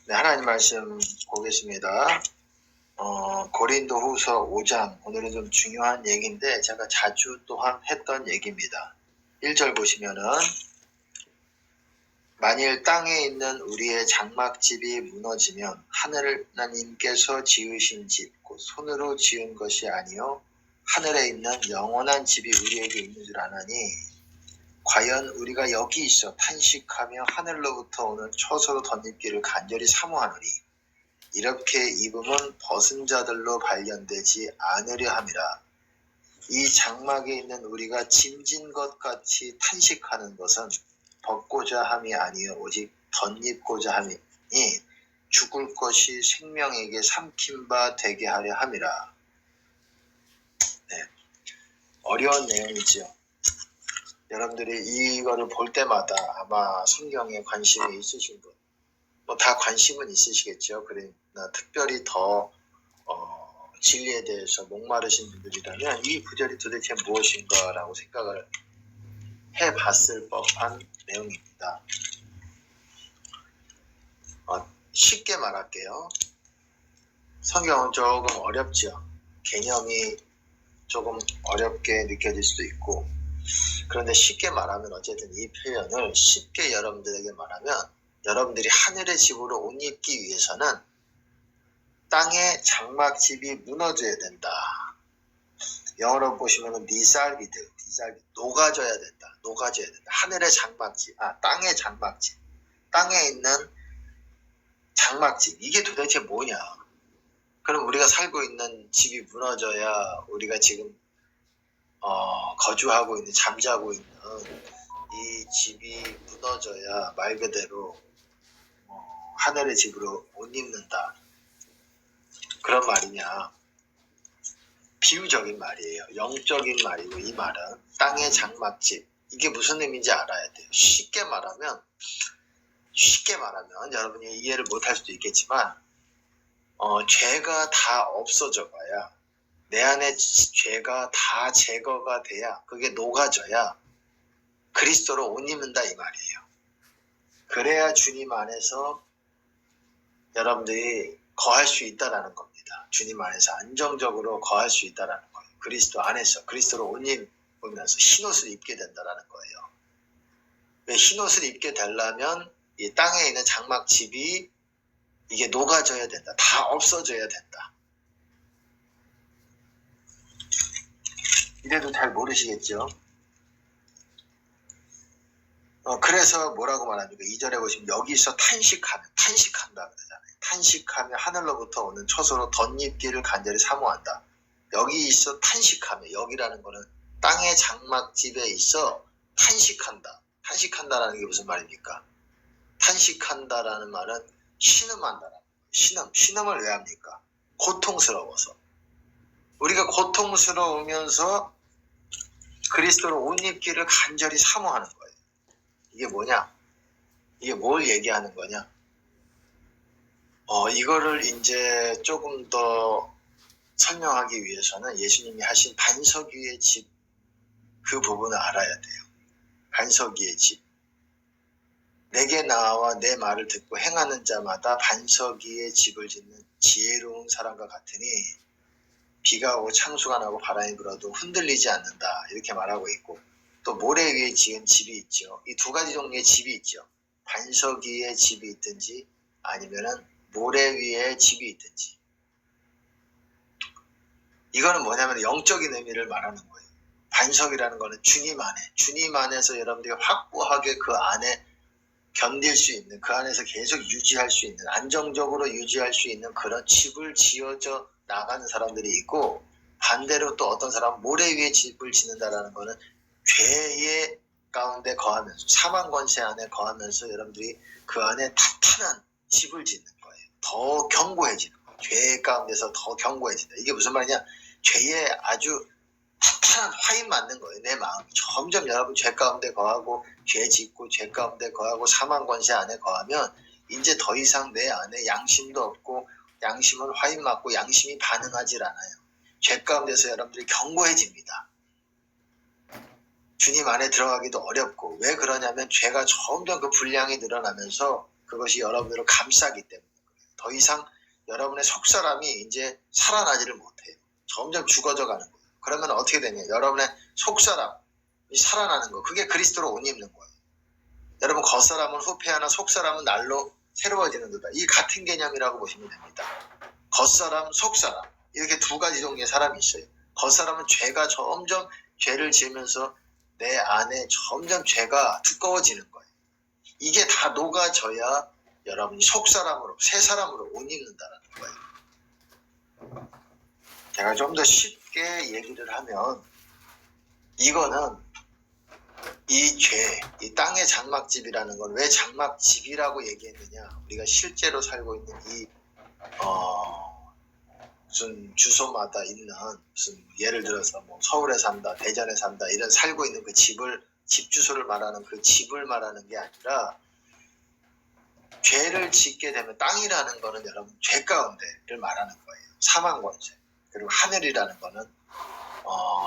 네, 하나님 말씀 보겠습니다. 고린도후서 5장, 오늘은 좀 중요한 얘기인데 제가 자주 또한 했던 얘기입니다. 1절 보시면은 만일 땅에 있는 우리의 장막집이 무너지면 하나님께서 지으신 집, 곧 손으로 지은 것이 아니요 하늘에 있는 영원한 집이 우리에게 있는 줄 아나니 과연 우리가 여기 있어 탄식하며 하늘로부터 오는 처소로 덧입기를 간절히 사모하노니 이렇게 입음은 벗은 자들로 발견되지 않으려 함이라. 이 장막에 있는 우리가 짐진 것 같이 탄식하는 것은 벗고자 함이 아니요 오직 덧입고자 함이니 죽을 것이 생명에게 삼킨 바 되게 하려 함이라. 네, 어려운 내용이죠. 여러분들이 이거를 볼 때마다 아마 성경에 관심이 있으신 분, 다 관심은 있으시겠죠. 그러나 특별히 더 진리에 대해서 목마르신 분들이라면 이 구절이 도대체 무엇인가라고 생각을 해봤을 법한 내용입니다. 쉽게 말할게요. 성경은 조금 어렵죠. 개념이 조금 어렵게 느껴질 수도 있고, 그런데 쉽게 말하면 어쨌든 이 표현을 쉽게 여러분들에게 말하면 여러분들이 하늘의 집으로 옷 입기 위해서는 땅의 장막집이 무너져야 된다. 영어로 보시면 니살비드, 녹아져야 된다. 하늘의 장막집, 땅의 장막집. 땅에 있는 장막집. 이게 도대체 뭐냐? 그럼 우리가 살고 있는 집이 무너져야 우리가 지금 거주하고 있는, 잠자고 있는 이 집이 무너져야 말 그대로 하늘의 집으로 못 입는다. 그런 말이냐? 비유적인 말이에요. 영적인 말이고, 이 말은 땅의 장막집. 이게 무슨 의미인지 알아야 돼요. 쉽게 말하면 여러분이 이해를 못할 수도 있겠지만 죄가 다 없어져 봐야, 내 안에 죄가 다 제거가 돼야, 그게 녹아져야 그리스도로 옷 입는다 이 말이에요. 그래야 주님 안에서 여러분들이 거할 수 있다라는 겁니다. 주님 안에서 안정적으로 거할 수 있다라는 거예요. 그리스도 안에서 그리스도로 옷 입으면서 흰옷을 입게 된다라는 거예요. 왜 흰옷을 입게 되려면 이 땅에 있는 장막집이 이게 녹아져야 된다. 다 없어져야 된다. 이래도 잘 모르시겠죠? 그래서 뭐라고 말합니까? 2절에 보시면 여기서 탄식한다 그러잖아요. 탄식하며 하늘로부터 오는 처소로 덧입기를 간절히 사모한다. 여기 있어 탄식하며, 여기라는 거는 땅의 장막집에 있어 탄식한다. 탄식한다라는 게 무슨 말입니까? 탄식한다라는 말은 신음한다라는 거예요. 신음을 왜 합니까? 고통스러워서. 우리가 고통스러우면서 그리스도로 옷 입기를 간절히 사모하는 거예요. 이게 뭐냐? 이게 뭘 얘기하는 거냐? 이거를 이제 조금 더 설명하기 위해서는 예수님이 하신 반석 위의 집, 그 부분을 알아야 돼요. 반석 위의 집. 내게 나와 내 말을 듣고 행하는 자마다 반석 위에 집을 짓는 지혜로운 사람과 같으니 비가 오고 창수가 나고 바람이 불어도 흔들리지 않는다. 이렇게 말하고 있고, 또 모래 위에 지은 집이 있죠. 이 두 가지 종류의 집이 있죠. 반석 위에 집이 있든지 아니면은 모래 위에 집이 있든지. 이거는 뭐냐면 영적인 의미를 말하는 거예요. 반석이라는 거는 주님 안에서 여러분들이 확고하게 그 안에 견딜 수 있는, 그 안에서 계속 유지할 수 있는, 안정적으로 유지할 수 있는 그런 집을 지어져 나가는 사람들이 있고, 반대로 또 어떤 사람은 모래 위에 집을 짓는다라는 거는 죄의 가운데 거하면서, 사망 권세 안에 거하면서 여러분들이 그 안에 탄탄한 집을 짓는 거예요. 더 견고해지는 거예요. 죄 가운데서 더 견고해진다. 이게 무슨 말이냐? 죄에 아주 탄탄한 화인 맞는 거예요. 내 마음이 점점 여러분 죄 가운데 거하고, 죄 짓고 죄 가운데 거하고 사망 권세 안에 거하면 이제 더 이상 내 안에 양심도 없고, 양심은 화인 맞고 양심이 반응하질 않아요. 죄 가운데서 여러분들이 견고해집니다. 주님 안에 들어가기도 어렵고. 왜 그러냐면 죄가 점점 그 분량이 늘어나면서 그것이 여러분들을 감싸기 때문에. 더 이상 여러분의 속사람이 이제 살아나지를 못해요. 점점 죽어져 가는 거예요. 그러면 어떻게 되냐? 여러분의 속사람이 살아나는 거. 그게 그리스도로 옷 입는 거예요. 여러분 겉사람은 후패하나 속사람은 날로 새로워지는 거다. 이 같은 개념이라고 보시면 됩니다. 겉사람, 속사람 이렇게 두 가지 종류의 사람이 있어요. 겉사람은 죄가 점점 죄를 지으면서 내 안에 점점 죄가 두꺼워지는 거예요. 이게 다 녹아져야 여러분이 속사람으로 새 사람으로 옷 입는다는 거예요. 제가 좀 더 쉽게 얘기를 하면 이거는 이 죄, 이 땅의 장막집이라는 건 왜 장막집이라고 얘기했느냐? 우리가 실제로 살고 있는 이 무슨 주소마다 있는 무슨 예를 들어서 뭐 서울에 산다, 대전에 산다 이런 살고 있는 그 집 주소를 말하는 그 집을 말하는 게 아니라 죄를 짓게 되면 땅이라는 거는 여러분 죄 가운데를 말하는 거예요. 사망 권세. 그리고 하늘이라는 거는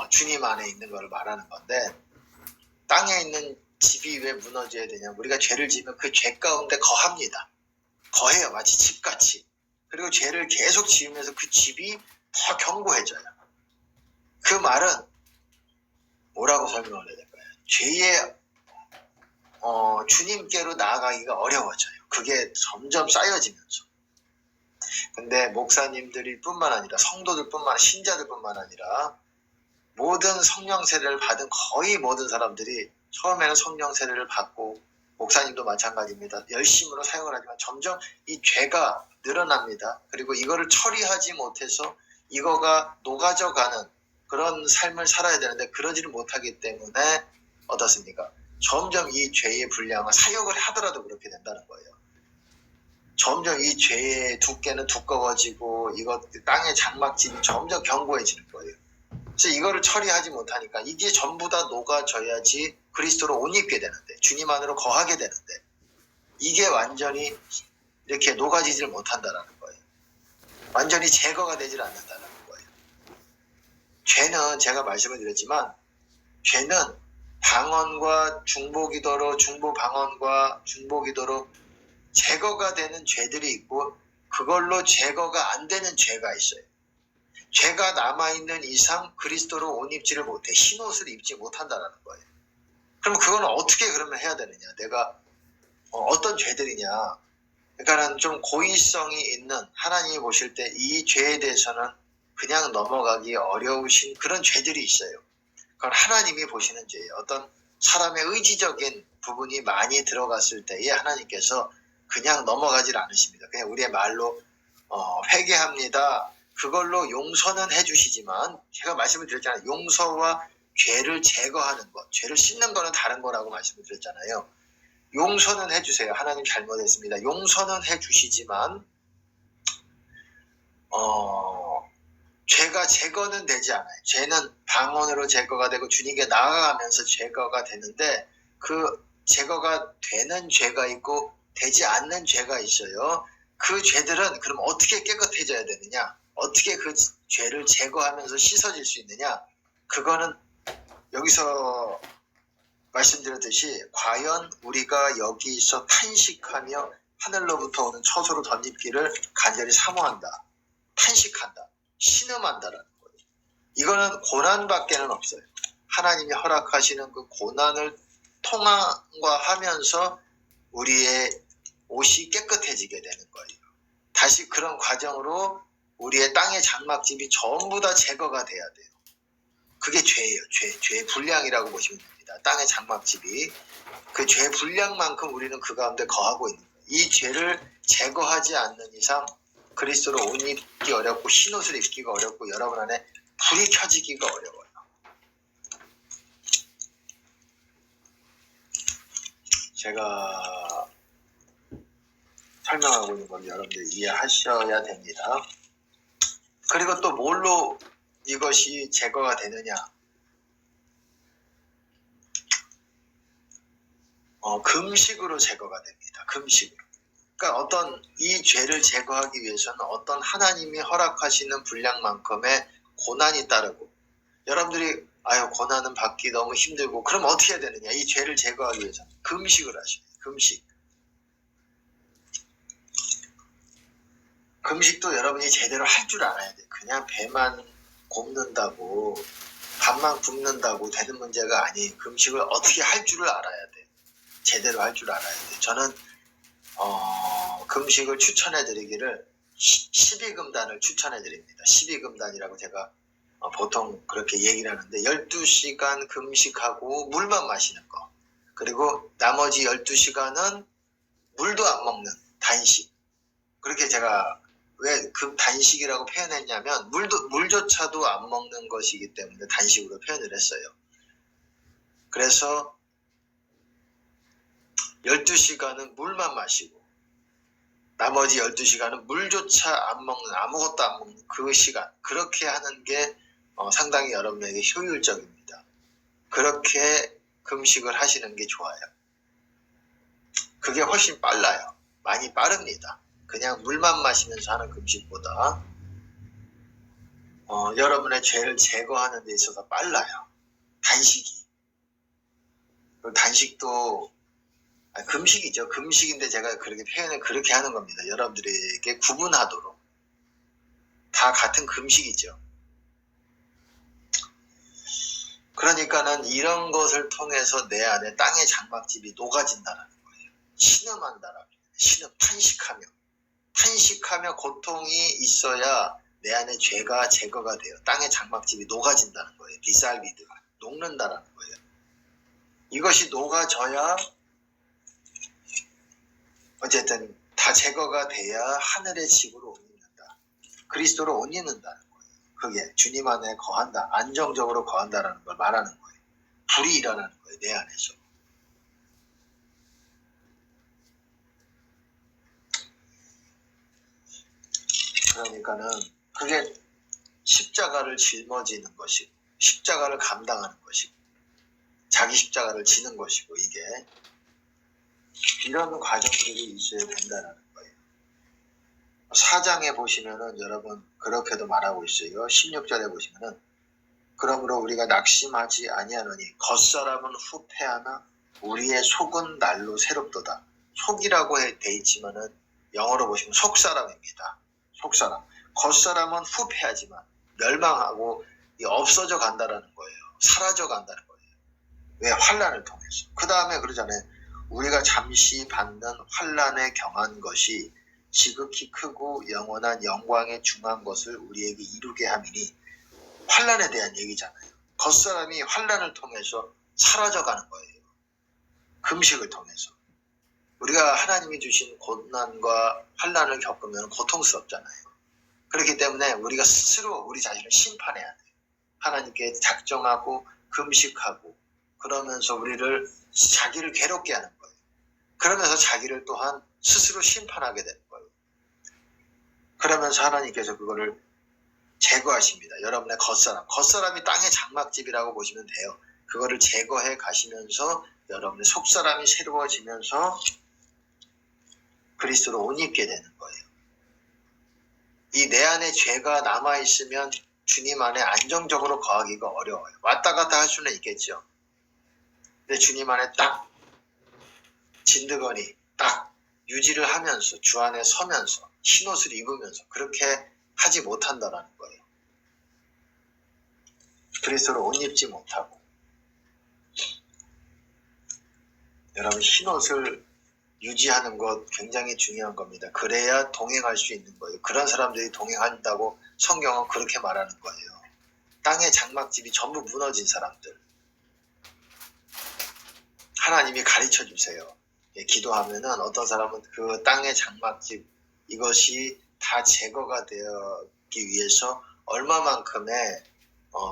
주님 안에 있는 거를 말하는 건데 땅에 있는 집이 왜 무너져야 되냐? 우리가 죄를 지으면 그 죄 가운데 거합니다. 거해요. 마치 집같이. 그리고 죄를 계속 지으면서 그 집이 더 견고해져요. 그 말은 뭐라고 설명을 해야 될까요? 죄의 주님께로 나아가기가 어려워져요. 그게 점점 쌓여지면서. 근데 목사님들이 뿐만 아니라 성도들 뿐만 아니라 신자들 뿐만 아니라 모든 성령 세례를 받은 거의 모든 사람들이 처음에는 성령 세례를 받고 목사님도 마찬가지입니다. 열심으로 사용을 하지만 점점 이 죄가 늘어납니다. 그리고 이거를 처리하지 못해서 이거가 녹아져가는 그런 삶을 살아야 되는데 그러지를 못하기 때문에 어떻습니까? 점점 이 죄의 분량을 사역을 하더라도 그렇게 된다는 거예요. 점점 이 죄의 두께는 두꺼워지고 이것 땅의 장막집이 점점 견고해지는 거예요. 그래서 이거를 처리하지 못하니까 이게 전부 다 녹아져야지 그리스도로 옷 입게 되는데 주님 안으로 거하게 되는데 이게 완전히 이렇게 녹아지질 못한다는 거예요. 완전히 제거가 되질 않는다는 거예요. 죄는 제가 말씀을 드렸지만 죄는 방언과 중보기도로 중보방언과 중보기도로 제거가 되는 죄들이 있고 그걸로 제거가 안 되는 죄가 있어요. 죄가 남아있는 이상 그리스도로 옷 입지를 못해. 흰옷을 입지 못한다는 거예요. 그럼 그건 어떻게 그러면 해야 되느냐? 내가 어떤 죄들이냐? 그러니까는 좀 고의성이 있는 하나님이 보실 때 이 죄에 대해서는 그냥 넘어가기 어려우신 그런 죄들이 있어요. 그건 하나님이 보시는 죄예요. 어떤 사람의 의지적인 부분이 많이 들어갔을 때에 하나님께서 그냥 넘어가질 않으십니다. 그냥 우리의 말로 회개합니다. 그걸로 용서는 해주시지만 제가 말씀을 드렸잖아요. 용서와 죄를 제거하는 것, 죄를 씻는 거는 다른 거라고 말씀을 드렸잖아요. 용서는 해주세요. 하나님 잘못했습니다. 용서는 해주시지만 죄가 제거는 되지 않아요. 죄는 방언으로 제거가 되고 주님께 나아가면서 제거가 되는데 그 제거가 되는 죄가 있고 되지 않는 죄가 있어요. 그 죄들은 그럼 어떻게 깨끗해져야 되느냐? 어떻게 그 죄를 제거하면서 씻어질 수 있느냐? 그거는 여기서 말씀드렸듯이 과연 우리가 여기서 탄식하며 하늘로부터 오는 처소로 덧입기를 간절히 사모한다. 탄식한다. 신음한다라는 거예요. 이거는 고난밖에는 없어요. 하나님이 허락하시는 그 고난을 통과하면서 우리의 옷이 깨끗해지게 되는 거예요. 다시 그런 과정으로 우리의 땅의 장막집이 전부 다 제거가 돼야 돼요. 그게 죄예요. 죄의 분량이라고 보시면 됩니다. 땅의 장막집이 그 죄 분량만큼 우리는 그 가운데 거하고 있는 거예요. 이 죄를 제거하지 않는 이상 그리스도로 옷 입기 어렵고 흰옷을 입기가 어렵고 여러분 안에 불이 켜지기가 어려워요. 제가 설명하고 있는 건 여러분들 이해하셔야 됩니다. 그리고 또 뭘로 이것이 제거가 되느냐? 금식으로 제거가 됩니다. 금식으로. 그러니까 어떤 이 죄를 제거하기 위해서는 어떤 하나님이 허락하시는 분량만큼의 고난이 따르고 여러분들이 고난은 받기 너무 힘들고 그럼 어떻게 해야 되느냐? 이 죄를 제거하기 위해서는 금식을 하십니다. 금식. 금식도 여러분이 제대로 할 줄 알아야 돼. 그냥 배만 곱는다고 밥만 굽는다고 되는 문제가 아니에요. 금식을 어떻게 할 줄을 알아야 돼. 제대로 할 줄 알아야 돼. 저는 금식을 추천해 드리기를 12금단을 추천해 드립니다. 12금단이라고 제가 보통 그렇게 얘기를 하는데 12시간 금식하고 물만 마시는 거. 그리고 나머지 12시간은 물도 안 먹는 단식. 그렇게 제가 왜 단식이라고 표현했냐면 물조차도 안 먹는 것이기 때문에 단식으로 표현을 했어요. 그래서 12시간은 물만 마시고 나머지 12시간은 물조차 안 먹는, 아무것도 안 먹는 그 시간, 그렇게 하는 게 상당히 여러분에게 효율적입니다. 그렇게 금식을 하시는 게 좋아요. 그게 훨씬 빨라요. 많이 빠릅니다. 그냥 물만 마시면서 하는 금식보다 여러분의 죄를 제거하는 데 있어서 빨라요. 단식이. 단식도 금식이죠. 금식인데 제가 그렇게 표현을 그렇게 하는 겁니다. 여러분들에게 구분하도록. 다 같은 금식이죠. 그러니까는 이런 것을 통해서 내 안에 땅의 장막집이 녹아진다는 거예요. 신음한다라는 거예요. 신음, 탄식하며 고통이 있어야 내 안에 죄가 제거가 돼요. 땅의 장막집이 녹아진다는 거예요. 디살비드가 녹는다는 거예요. 이것이 녹아져야 어쨌든 다 제거가 돼야 하늘의 집으로 옮긴다. 그리스도로 옮긴다는 거예요. 그게 주님 안에 거한다. 안정적으로 거한다라는 걸 말하는 거예요. 불이 일어나는 거예요. 내 안에서. 그러니까는 그게 십자가를 짊어지는 것이고 십자가를 감당하는 것이고 자기 십자가를 지는 것이고 이게 이런 과정들이 있어야 된다는 거예요. 4장에 보시면은 여러분 그렇게도 말하고 있어요. 16절에 보시면은 그러므로 우리가 낙심하지 아니하노니 겉사람은 후패하나 우리의 속은 날로 새롭도다. 속이라고 돼 있지만은 영어로 보시면 속사람입니다. 속사람. 겉사람은 후패하지만 멸망하고 없어져 간다라는 거예요. 사라져 간다는 거예요. 왜? 환난을 통해서. 그 다음에 그러잖아요. 우리가 잠시 받는 환난에 경한 것이 지극히 크고 영원한 영광에 중한 것을 우리에게 이루게 함이니 환난에 대한 얘기잖아요. 겉사람이 환난을 통해서 사라져가는 거예요. 금식을 통해서. 우리가 하나님이 주신 고난과 환난을 겪으면 고통스럽잖아요. 그렇기 때문에 우리가 스스로 우리 자신을 심판해야 돼요. 하나님께 작정하고 금식하고 그러면서 자기를 괴롭게 하는 거예요. 그러면서 자기를 또한 스스로 심판하게 되는 거예요. 그러면서 하나님께서 그거를 제거하십니다. 여러분의 겉사람이 땅의 장막집이라고 보시면 돼요. 그거를 제거해 가시면서 여러분의 속사람이 새로워지면서 그리스도로 옷 입게 되는 거예요. 이 내 안에 죄가 남아있으면 주님 안에 안정적으로 거하기가 어려워요. 왔다 갔다 할 수는 있겠죠. 근데 주님 안에 딱 진드거니 딱 유지를 하면서 주 안에 서면서 흰옷을 입으면서 그렇게 하지 못한다라는 거예요. 그리스도로 옷 입지 못하고 여러분 흰옷을 유지하는 것 굉장히 중요한 겁니다. 그래야 동행할 수 있는 거예요. 그런 사람들이 동행한다고 성경은 그렇게 말하는 거예요. 땅의 장막집이 전부 무너진 사람들. 하나님이 가르쳐 주세요. 기도하면은 어떤 사람은 그 땅의 장막집 이것이 다 제거가 되기 위해서 얼마만큼의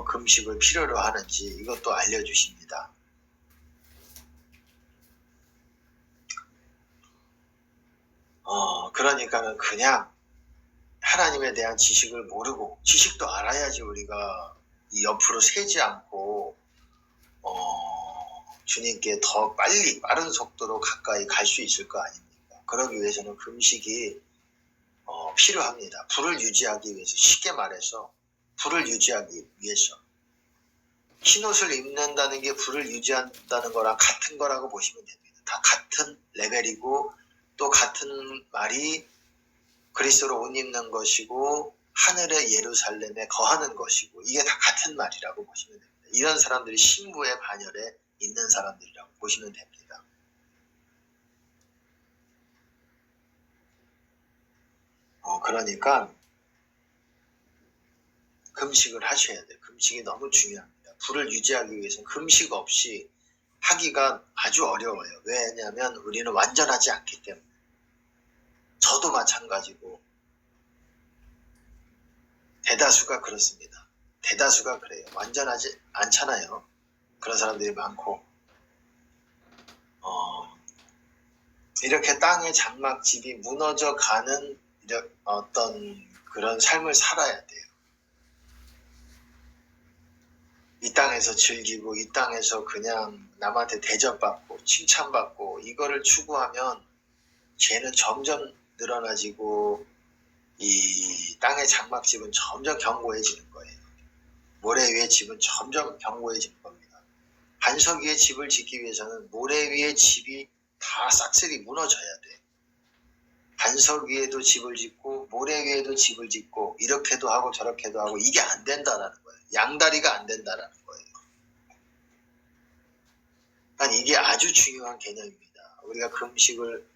금식을 필요로 하는지 이것도 알려주십니다. 그러니까는 그냥 하나님에 대한 지식을 모르고 지식도 알아야지 우리가 이 옆으로 새지 않고 주님께 더 빨리 빠른 속도로 가까이 갈 수 있을 거 아닙니까? 그러기 위해서는 금식이 필요합니다. 불을 유지하기 위해서 쉽게 말해서 불을 유지하기 위해서 흰옷을 입는다는 게 불을 유지한다는 거랑 같은 거라고 보시면 됩니다. 다 같은 레벨이고 또 같은 말이 그리스도로 옷 입는 것이고 하늘의 예루살렘에 거하는 것이고 이게 다 같은 말이라고 보시면 됩니다. 이런 사람들이 신부의 반열에 있는 사람들이라고 보시면 됩니다. 그러니까 금식을 하셔야 돼요. 금식이 너무 중요합니다. 불을 유지하기 위해서는 금식 없이 하기가 아주 어려워요. 왜냐하면 우리는 완전하지 않기 때문에. 저도 마찬가지고 대다수가 그렇습니다. 대다수가 그래요. 완전하지 않잖아요. 그런 사람들이 많고 이렇게 땅의 장막집이 무너져 가는 어떤 그런 삶을 살아야 돼요. 이 땅에서 즐기고 이 땅에서 그냥 남한테 대접받고 칭찬받고 이거를 추구하면 죄는 점점 늘어나지고 이 땅의 장막집은 점점 견고해지는 거예요. 모래 위의 집은 점점 견고해지는 겁니다. 반석 위의 집을 짓기 위해서는 모래 위의 집이 다 싹쓸이 무너져야 돼. 반석 위에도 집을 짓고 모래 위에도 집을 짓고 이렇게도 하고 저렇게도 하고 이게 안 된다라는 거예요. 양다리가 안 된다라는 거예요. 그러니까 이게 아주 중요한 개념입니다. 우리가 금식을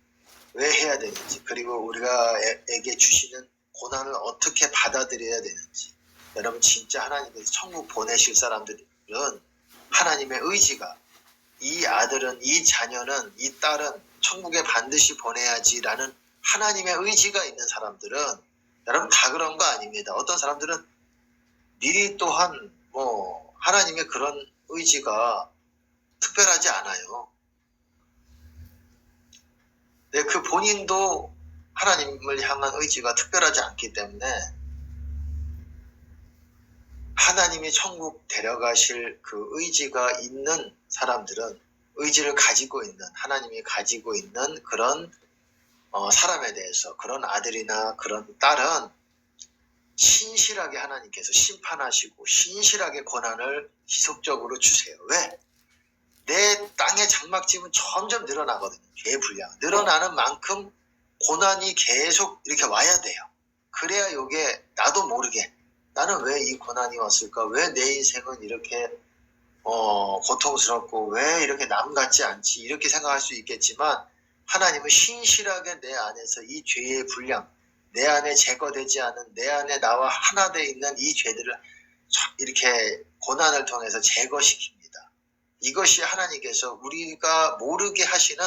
왜 해야 되는지 그리고 우리가 에게 주시는 고난을 어떻게 받아들여야 되는지 여러분 진짜 하나님께서 천국 보내실 사람들은 하나님의 의지가 이 아들은 이 자녀는 이 딸은 천국에 반드시 보내야지라는 하나님의 의지가 있는 사람들은 여러분 다 그런 거 아닙니다. 어떤 사람들은 미리 또한 하나님의 그런 의지가 특별하지 않아요. 네, 그 본인도 하나님을 향한 의지가 특별하지 않기 때문에 하나님이 천국 데려가실 그 의지가 있는 사람들은 의지를 가지고 있는 하나님이 가지고 있는 그런 사람에 대해서 그런 아들이나 그런 딸은 신실하게 하나님께서 심판하시고 신실하게 고난을 지속적으로 주세요. 왜? 내 땅의 장막집은 점점 늘어나거든요. 죄의 분량. 늘어나는 만큼 고난이 계속 이렇게 와야 돼요. 그래야 이게 나도 모르게 나는 왜 이 고난이 왔을까? 왜 내 인생은 이렇게 고통스럽고 왜 이렇게 남 같지 않지? 이렇게 생각할 수 있겠지만 하나님은 신실하게 내 안에서 이 죄의 분량, 내 안에 제거되지 않은 내 안에 나와 하나 되어 있는 이 죄들을 이렇게 고난을 통해서 제거시킵니다. 이것이 하나님께서 우리가 모르게 하시는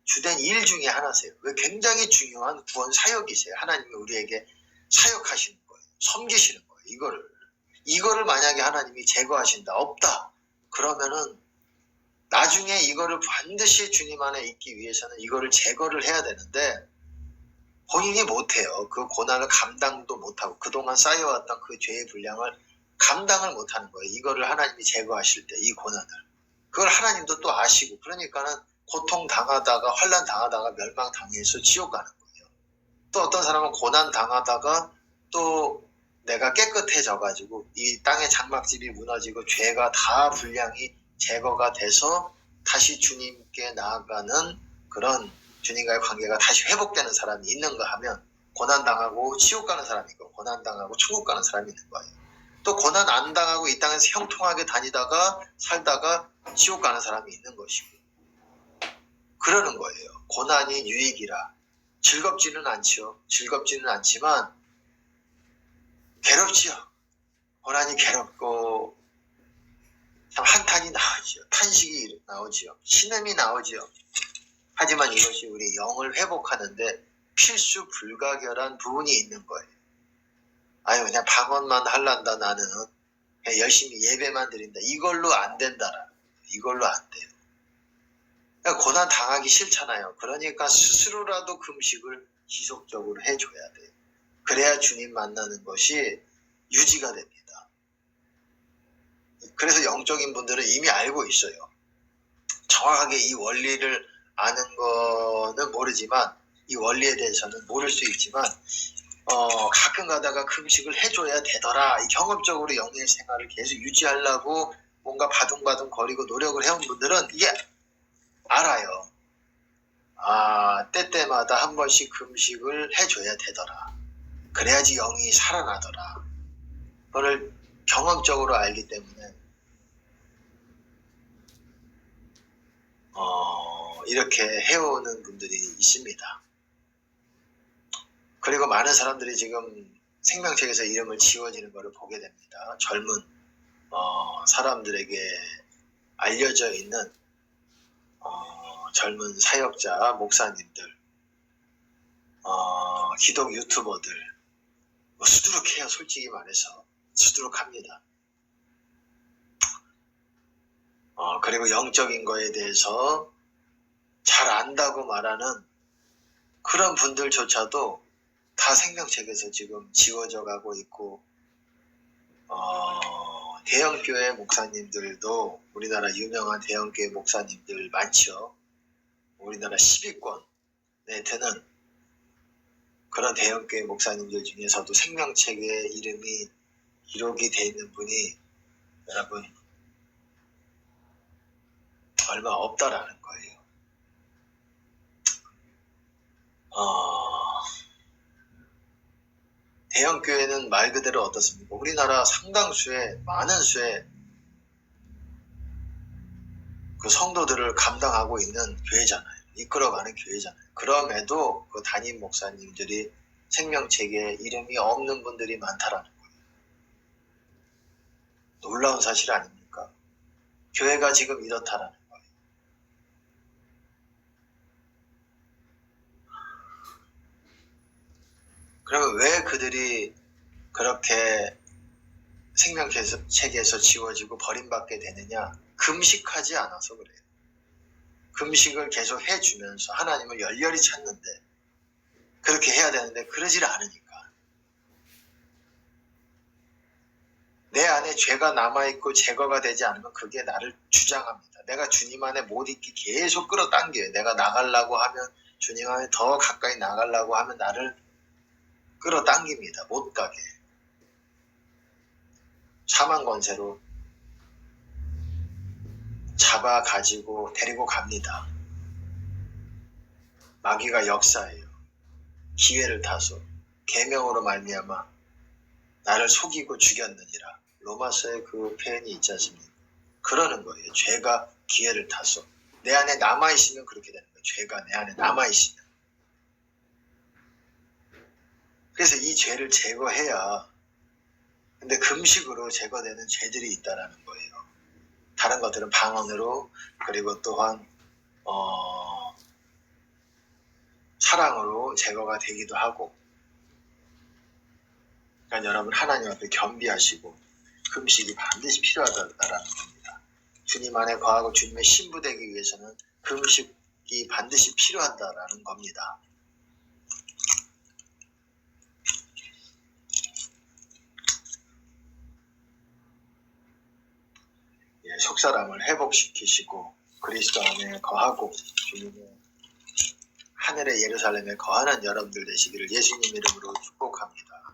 주된 일 중에 하나세요. 왜 굉장히 중요한 구원 사역이세요. 하나님이 우리에게 사역하시는 거예요. 섬기시는 거예요. 이거를 만약에 하나님이 제거하신다. 없다. 그러면은 나중에 이거를 반드시 주님 안에 있기 위해서는 이거를 제거를 해야 되는데 본인이 못해요. 그 고난을 감당도 못하고 그동안 쌓여왔던 그 죄의 분량을 감당을 못하는 거예요. 이거를 하나님이 제거하실 때 이 고난을. 그걸 하나님도 또 아시고 그러니까는 고통당하다가 환난당하다가 멸망당해서 지옥 가는 거예요. 또 어떤 사람은 고난당하다가 또 내가 깨끗해져가지고 이 땅의 장막집이 무너지고 죄가 다 분량이 제거가 돼서 다시 주님께 나아가는 그런 주님과의 관계가 다시 회복되는 사람이 있는가 하면 고난당하고 지옥 가는 사람이 있고 고난당하고 천국 가는 사람이 있는 거예요. 또 고난 안 당하고 이 땅에서 형통하게 다니다가 살다가 지옥 가는 사람이 있는 것이고 그러는 거예요. 고난이 유익이라 즐겁지는 않지요. 즐겁지는 않지만 괴롭지요. 고난이 괴롭고 참 한탄이 나오지요. 탄식이 나오지요. 신음이 나오지요. 하지만 이것이 우리 영을 회복하는데 필수 불가결한 부분이 있는 거예요. 아유 그냥 방언만 할란다 나는 그냥 열심히 예배만 드린다. 이걸로 안 된다라. 이걸로 안 돼요. 그러니까 고난 당하기 싫잖아요. 그러니까 스스로라도 금식을 지속적으로 해줘야 돼요. 그래야 주님 만나는 것이 유지가 됩니다. 그래서 영적인 분들은 이미 알고 있어요. 정확하게 이 원리를 아는 거는 모르지만 이 원리에 대해서는 모를 수 있지만 가끔 가다가 금식을 해줘야 되더라. 이 경험적으로 영의 생활을 계속 유지하려고 뭔가 바둥바둥 거리고 노력을 해온 분들은 이게 알아요. 때때마다 한 번씩 금식을 해줘야 되더라. 그래야지 영이 살아나더라. 그걸 경험적으로 알기 때문에 이렇게 해오는 분들이 있습니다. 그리고 많은 사람들이 지금 생명책에서 이름을 지워지는 것을 보게 됩니다. 젊은 사람들에게 알려져 있는 젊은 사역자, 목사님들, 기독 유튜버들 수두룩해요. 솔직히 말해서 수두룩합니다. 그리고 영적인 거에 대해서 잘 안다고 말하는 그런 분들조차도 다 생명책에서 지금 지워져 가고 있고, 대형교회 목사님들도 우리나라 유명한 대형교회 목사님들 많죠. 우리나라 10위권에 드는 그런 대형교회 목사님들 중에서도 생명책에 이름이 기록이 되어 있는 분이 여러분 얼마 없다라는 거예요. 대형교회는 말 그대로 어떻습니까? 우리나라 상당수의 많은 수의 그 성도들을 감당하고 있는 교회잖아요. 이끌어가는 교회잖아요. 그럼에도 그 담임 목사님들이 생명책에 이름이 없는 분들이 많다라는 거예요. 놀라운 사실 아닙니까? 교회가 지금 이렇다라는 거예요. 그러면 왜 그들이 그렇게 생명책에서 지워지고 버림받게 되느냐? 금식하지 않아서 그래요. 금식을 계속 해주면서 하나님을 열렬히 찾는데, 그렇게 해야 되는데 그러질 않으니까. 내 안에 죄가 남아있고 제거가 되지 않으면 그게 나를 주장합니다. 내가 주님 안에 못 있기 계속 끌어당겨요. 내가 나가려고 하면, 주님 안에 더 가까이 나가려고 하면 나를 끌어당깁니다. 못 가게. 사망 권세로 잡아가지고 데리고 갑니다. 마귀가 역사해요. 기회를 타서 계명으로 말미암아 나를 속이고 죽였느니라. 로마서에 그 표현이 있지 않습니까? 그러는 거예요. 죄가 기회를 타서 내 안에 남아있으면 그렇게 되는 거예요. 죄가 내 안에 남아있으면. 그래서 이 죄를 제거해야, 근데 금식으로 제거되는 죄들이 있다라는 거예요. 다른 것들은 방언으로, 그리고 또한 사랑으로 제거가 되기도 하고. 그러니까 여러분, 하나님 앞에 겸비하시고 금식이 반드시 필요하다라는 겁니다. 주님 안에 거하고 주님의 신부되기 위해서는 금식이 반드시 필요하다라는 겁니다. 속사람을 회복시키시고 그리스도 안에 거하고 주님의 하늘의 예루살렘에 거하는 여러분들 되시기를 예수님 이름으로 축복합니다.